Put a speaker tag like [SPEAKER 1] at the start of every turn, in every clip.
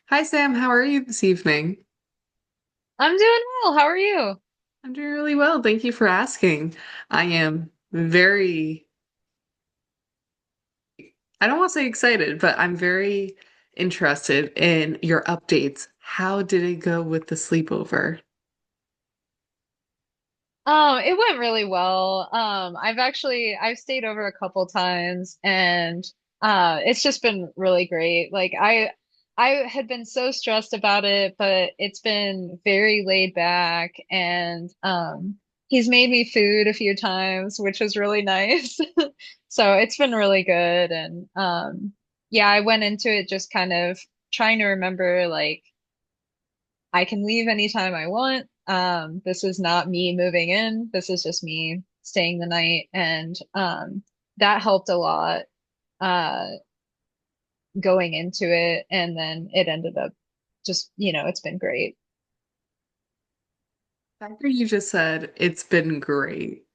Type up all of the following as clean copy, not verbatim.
[SPEAKER 1] Hi Sam, how are you this evening?
[SPEAKER 2] I'm doing well. How are you?
[SPEAKER 1] I'm doing really well. Thank you for asking. I am I don't want to say excited, but I'm very interested in your updates. How did it go with the sleepover?
[SPEAKER 2] It went really well. I've stayed over a couple times and it's just been really great. I had been so stressed about it, but it's been very laid back and he's made me food a few times, which was really nice. So it's been really good and yeah, I went into it just kind of trying to remember like I can leave anytime I want. This is not me moving in. This is just me staying the night. And that helped a lot uh, going into it. And then it ended up just, it's been great.
[SPEAKER 1] After you just said it's been great,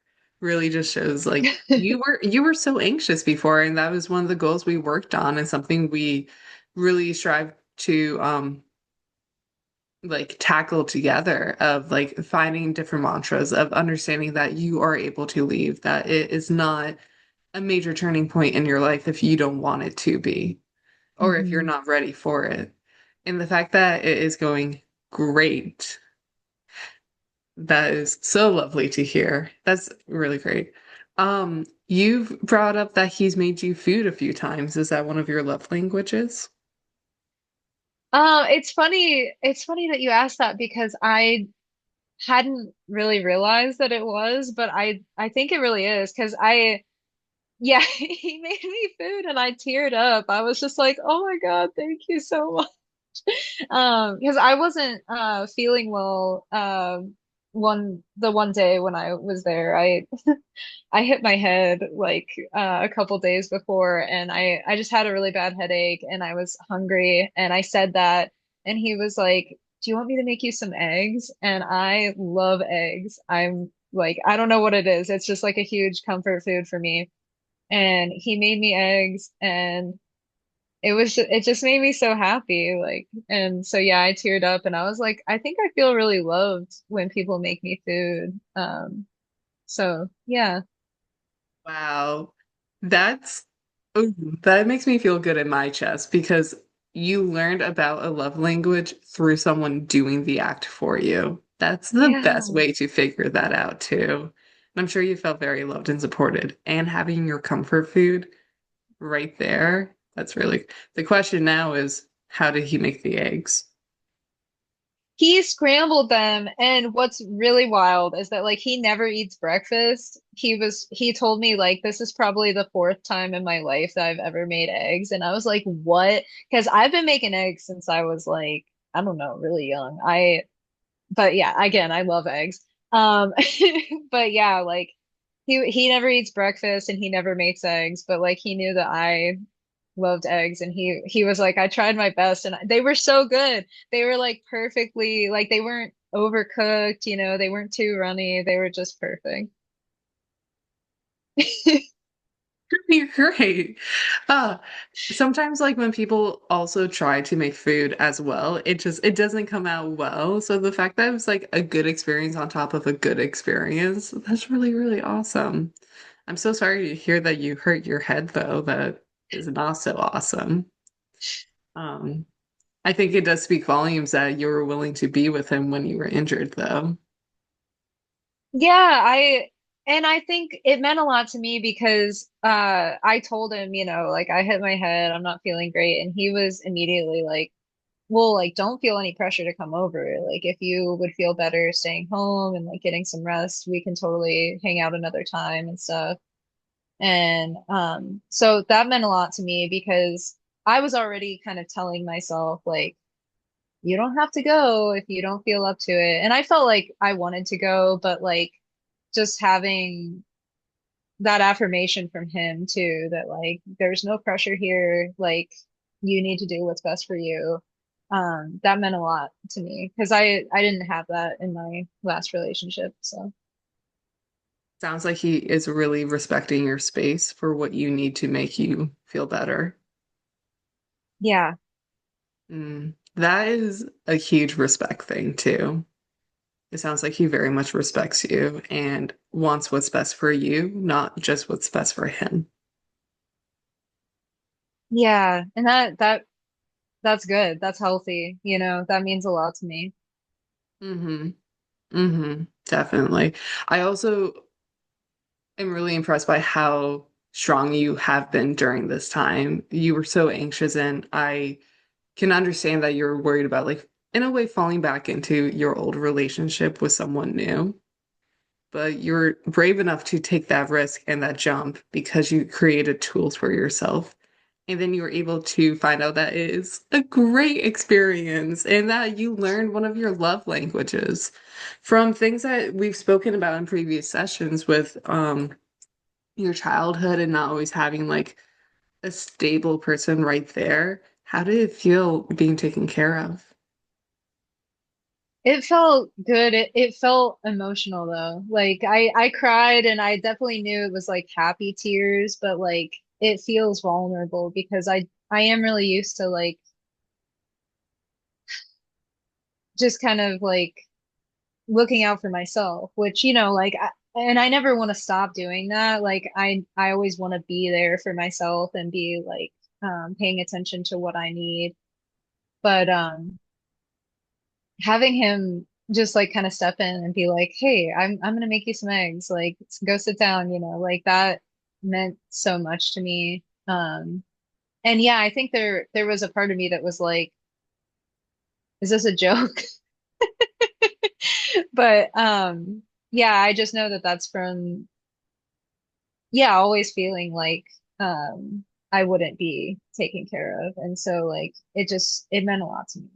[SPEAKER 1] really just shows like you were so anxious before, and that was one of the goals we worked on and something we really strive to like tackle together of like finding different mantras of understanding that you are able to leave, that it is not a major turning point in your life if you don't want it to be, or if you're
[SPEAKER 2] Mhm.
[SPEAKER 1] not ready for it. And the fact that it is going great, that is so lovely to hear. That's really great. You've brought up that he's made you food a few times. Is that one of your love languages?
[SPEAKER 2] It's funny that you asked that because I hadn't really realized that it was, but I think it really is because yeah, he made me food and I teared up. I was just like, "Oh my God, thank you so much." Because I wasn't feeling well the one day when I was there. I hit my head like a couple days before and I just had a really bad headache and I was hungry and I said that and he was like, "Do you want me to make you some eggs?" And I love eggs. I'm like, I don't know what it is. It's just like a huge comfort food for me. And he made me eggs and it just made me so happy like and so yeah I teared up and I was like I think I feel really loved when people make me food so yeah.
[SPEAKER 1] Wow. That's ooh, that makes me feel good in my chest because you learned about a love language through someone doing the act for you. That's the best
[SPEAKER 2] Yeah,
[SPEAKER 1] way to figure that out too. And I'm sure you felt very loved and supported. And having your comfort food right there, that's really the question now is how did he make the eggs?
[SPEAKER 2] he scrambled them and what's really wild is that like he never eats breakfast. He told me like this is probably the fourth time in my life that I've ever made eggs and I was like what, because I've been making eggs since I was like I don't know really young. I But yeah, again, I love eggs. Um, but yeah, like he never eats breakfast and he never makes eggs, but like he knew that I loved eggs and he was like, I tried my best and they were so good. They were like perfectly, like they weren't overcooked, they weren't too runny. They were just perfect.
[SPEAKER 1] You're great. Uh, sometimes like when people also try to make food as well, it doesn't come out well. So the fact that it was like a good experience on top of a good experience, that's really, really awesome. I'm so sorry to hear that you hurt your head though. That is not so awesome. Um, I think it does speak volumes that you were willing to be with him when you were injured though.
[SPEAKER 2] Yeah, and I think it meant a lot to me because I told him, like I hit my head, I'm not feeling great, and he was immediately like, well, like don't feel any pressure to come over. Like if you would feel better staying home and like getting some rest, we can totally hang out another time and stuff. And so that meant a lot to me because I was already kind of telling myself like you don't have to go if you don't feel up to it. And I felt like I wanted to go, but like just having that affirmation from him too, that like there's no pressure here, like you need to do what's best for you. That meant a lot to me because I didn't have that in my last relationship. So
[SPEAKER 1] Sounds like he is really respecting your space for what you need to make you feel better.
[SPEAKER 2] yeah,
[SPEAKER 1] That is a huge respect thing too. It sounds like he very much respects you and wants what's best for you, not just what's best for him.
[SPEAKER 2] Yeah, and that's good. That's healthy. That means a lot to me.
[SPEAKER 1] Mm-hmm. Mm-hmm. Definitely. I also am really impressed by how strong you have been during this time. You were so anxious, and I can understand that you're worried about, like, in a way, falling back into your old relationship with someone new. But you're brave enough to take that risk and that jump because you created tools for yourself. And then you were able to find out that it is a great experience and that you learned one of your love languages from things that we've spoken about in previous sessions with your childhood and not always having like a stable person right there. How did it feel being taken care of?
[SPEAKER 2] It felt good. It felt emotional though. Like I cried and I definitely knew it was like happy tears, but like it feels vulnerable because I am really used to like just kind of like looking out for myself, which like and I never want to stop doing that. Like I always want to be there for myself and be like paying attention to what I need. But having him just like kind of step in and be like, "Hey, I'm gonna make you some eggs. Like, go sit down," like that meant so much to me. And yeah, I think there was a part of me that was like, "Is this a joke?" But yeah, I just know that that's from yeah, always feeling like I wouldn't be taken care of. And so like it meant a lot to me.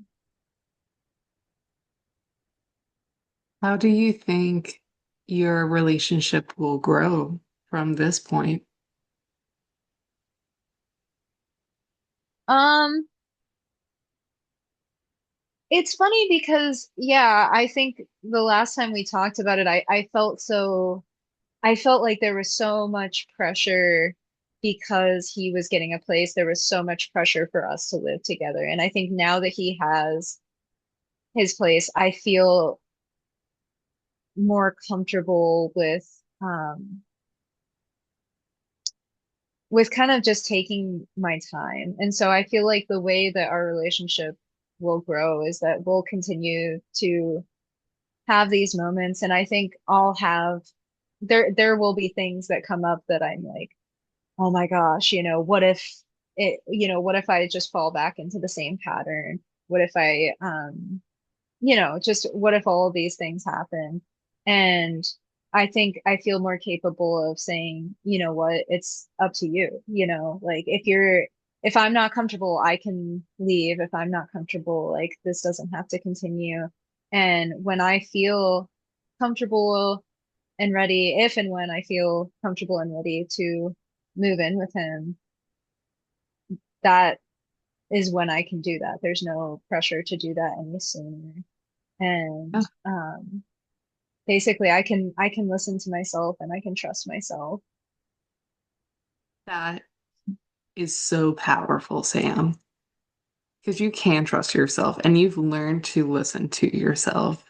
[SPEAKER 1] How do you think your relationship will grow from this point?
[SPEAKER 2] Um, it's funny because yeah, I think the last time we talked about it, I felt like there was so much pressure because he was getting a place. There was so much pressure for us to live together. And I think now that he has his place, I feel more comfortable with kind of just taking my time. And so I feel like the way that our relationship will grow is that we'll continue to have these moments. And I think I'll have there will be things that come up that I'm like, oh my gosh, what if I just fall back into the same pattern? What if just what if all of these things happen? And I think I feel more capable of saying, you know what, it's up to you, like if I'm not comfortable, I can leave. If I'm not comfortable, like this doesn't have to continue. And when I feel comfortable and ready, if and when I feel comfortable and ready to move in with him, that is when I can do that. There's no pressure to do that any sooner. And
[SPEAKER 1] Oh,
[SPEAKER 2] basically I can listen to myself and I can trust myself.
[SPEAKER 1] that is so powerful, Sam, because you can trust yourself and you've learned to listen to yourself.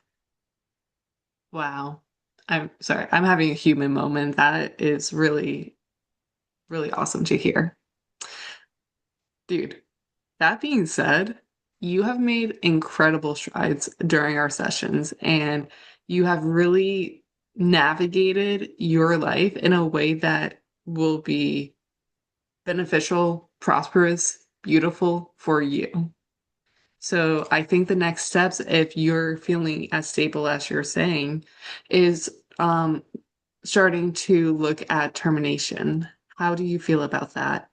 [SPEAKER 1] Wow. I'm sorry. I'm having a human moment. That is really, really awesome to hear. Dude, that being said, you have made incredible strides during our sessions and you have really navigated your life in a way that will be beneficial, prosperous, beautiful for you. So I think the next steps, if you're feeling as stable as you're saying, is starting to look at termination. How do you feel about that?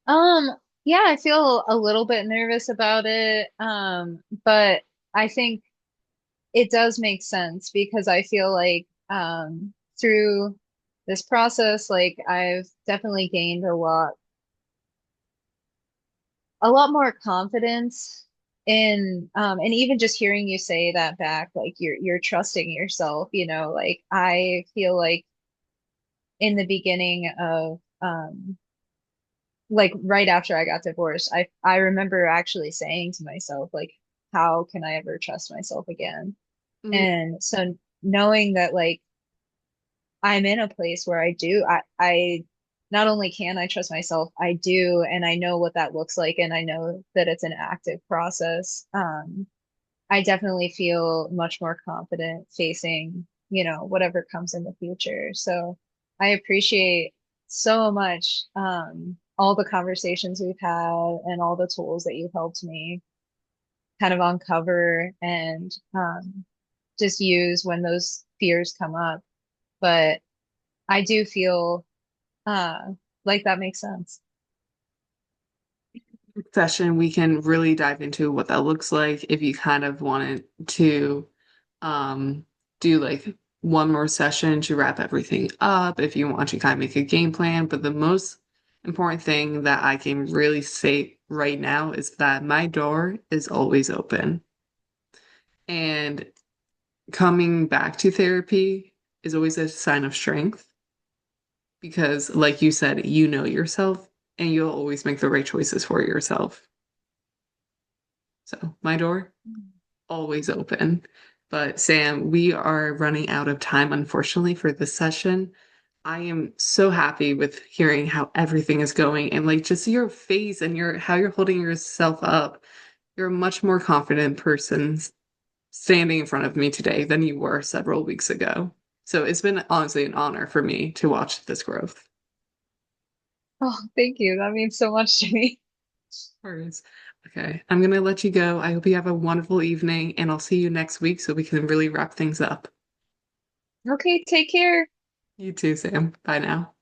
[SPEAKER 2] Um, yeah, I feel a little bit nervous about it. But I think it does make sense because I feel like through this process, like I've definitely gained a lot more confidence in and even just hearing you say that back, like you're trusting yourself, like I feel like in the beginning of like right after I got divorced, I remember actually saying to myself, like, how can I ever trust myself again?
[SPEAKER 1] Mm,
[SPEAKER 2] And so knowing that like I'm in a place where I not only can I trust myself, I do, and I know what that looks like, and I know that it's an active process. I definitely feel much more confident facing, whatever comes in the future. So I appreciate so much all the conversations we've had and all the tools that you've helped me kind of uncover and just use when those fears come up. But I do feel uh, like that makes sense.
[SPEAKER 1] session, we can really dive into what that looks like if you kind of wanted to um, do like one more session to wrap everything up, if you want to kind of make a game plan. But the most important thing that I can really say right now is that my door is always open. And coming back to therapy is always a sign of strength because, like you said, you know yourself and you'll always make the right choices for yourself. So, my door always open. But Sam, we are running out of time, unfortunately, for this session. I am so happy with hearing how everything is going and like just your face and your how you're holding yourself up. You're a much more confident person standing in front of me today than you were several weeks ago. So it's been honestly an honor for me to watch this growth.
[SPEAKER 2] Oh, thank you. That means so much to me.
[SPEAKER 1] Words. Okay, I'm gonna let you go. I hope you have a wonderful evening, and I'll see you next week so we can really wrap things up.
[SPEAKER 2] Okay, take care.
[SPEAKER 1] You too, Sam. Bye now.